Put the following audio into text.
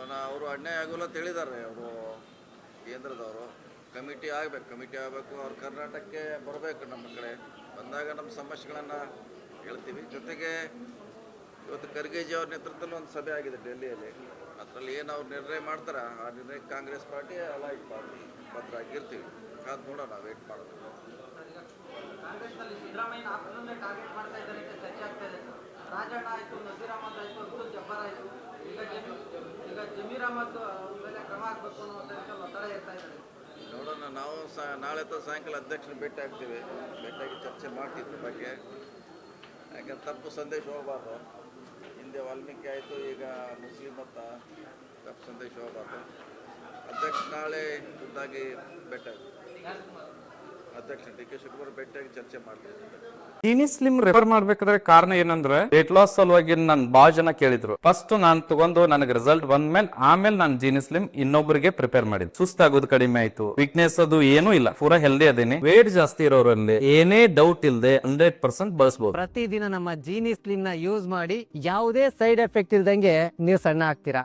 ನೋಡೋಣ, ಅವರು ಅನ್ಯಾಯ ಆಗೋಲ್ಲ ಅಂತ ಹೇಳಿದ್ದಾರೆ. ಅವರು ಕೇಂದ್ರದವರು ಕಮಿಟಿ ಆಗಬೇಕು, ಅವ್ರು ಕರ್ನಾಟಕಕ್ಕೆ ಬರಬೇಕು, ನಮ್ಮ ಕಡೆ ಬಂದಾಗ ನಮ್ಮ ಸಮಸ್ಯೆಗಳನ್ನು ಹೇಳ್ತೀವಿ. ಜೊತೆಗೆ ಇವತ್ತು ಖರ್ಗೆಜಿ ಅವ್ರ ನೇತೃತ್ವದಲ್ಲಿ ಒಂದು ಸಭೆ ಆಗಿದೆ ಡೆಲ್ಲಿಯಲ್ಲಿ. ಅದರಲ್ಲಿ ಏನು ಅವ್ರು ನಿರ್ಣಯ ಮಾಡ್ತಾರೆ ಆ ನಿರ್ಣಯಕ್ಕೆ ಕಾಂಗ್ರೆಸ್ ಪಾರ್ಟಿ ಅಲೈಟ್ ಪಾರ್ಟಿ ಭದ್ರ ಆಗಿರ್ತೀವಿ. ಕಾದು ನೋಡೋಣ, ನಾವು ವೇಟ್ ಮಾಡೋದು. ಕಾಂಗ್ರೆಸ್ನಲ್ಲಿ ಸಿದ್ದರಾಮಯ್ಯ ಆಪ್ತರನ್ನೇ ಟಾರ್ಗೆಟ್ ಮಾಡ್ತಾ ಇದ್ದಾರೆ ಅಂತ ಚರ್ಚೆ ಆಗ್ತಾ ಇದೆ. ರಾಜಣ್ಣ ಆಯಿತು, ನಜೀರ್ ಅಹಮದ್ ಆಯಿತು, ಅಬ್ದುಲ್ ಜಬ್ಬಾರ್ ಆಯಿತು, ಈಗ ಜಮೀರ್ ಅಹಮದ್ ಮೇಲೆ ಕ್ರಮ ಆಗಬೇಕು ಅನ್ನೋ ಒತ್ತಡ ಇರ್ತಾ ಇದ್ದಾರೆ. ನೋಡೋಣ, ನಾವು ನಾಳೆ ಸಾಯಂಕಾಲ ಅಧ್ಯಕ್ಷರು ಭೇಟಿ ಆಗ್ತೀವಿ. ಭೇಟಿಯಾಗಿ ಚರ್ಚೆ ಮಾಡ್ತಿದ್ರ ಬಗ್ಗೆ. ಯಾಕಂದ್ರೆ ತಪ್ಪು ಸಂದೇಶ ಹೋಗಬಾರ್ದು. ಹಿಂದೆ ವಾಲ್ಮೀಕಿ ಆಯಿತು, ಈಗ ಮುಸ್ಲಿಂ ಅಂತ ತಪ್ಪು ಸಂದೇಶ ಹೋಗಬಾರ್ದು. ಅಧ್ಯಕ್ಷ ನಾಳೆ ಖುದ್ದಾಗಿ ಭೇಟಿ ಆಗ್ತೀವಿ. ಅಧ್ಯಕ್ಷ ಡಿ ಕೆ ಶಿವಕುಮಾರ್ ಭೇಟಿಯಾಗಿ ಚರ್ಚೆ ಮಾಡ್ತೀವಿ. ಜೀನಿ ಸ್ಲಿಮ್ ರೆಫರ್ ಮಾಡ್ಬೇಕಾದ್ರೆ ಕಾರಣ ಏನಂದ್ರೆ ವೇಟ್ ಲಾಸ್ ಸಲುವಾಗಿ ನನ್ ಬಾಳ ಜನ ಕೇಳಿದ್ರು. ಫಸ್ಟ್ ನಾನ್ ತಗೊಂಡು ನನಗೆ ರಿಸಲ್ಟ್ ಬಂದ್ಮೇಲೆ ಆಮೇಲೆ ನಾನು ಜೀನಿ ಸ್ಲಿಮ್ ಇನ್ನೊಬ್ಬರಿಗೆ ಪ್ರಿಪೇರ್ ಮಾಡಿದ್. ಸುಸ್ತಾಗೋದು ಕಡಿಮೆ ಆಯ್ತು, ವೀಕ್ನೆಸ್ ಅದು ಏನೂ ಇಲ್ಲ, ಪೂರಾ ಹೆಲ್ದಿ ಅದೇನಿ. ವೇಟ್ ಜಾಸ್ತಿ ಇರೋರಲ್ಲಿ ಏನೇ ಡೌಟ್ ಇಲ್ಲದೆ 100% ಬಳಸಬಹುದು. ಪ್ರತಿದಿನ ನಮ್ಮ ಜೀನಿ ಸ್ಲಿಮ್ ನ ಯೂಸ್ ಮಾಡಿ ಯಾವುದೇ ಸೈಡ್ ಎಫೆಕ್ಟ್ ಇಲ್ದಂಗೆ ನೀವು ಸಣ್ಣ ಆಗ್ತೀರಾ.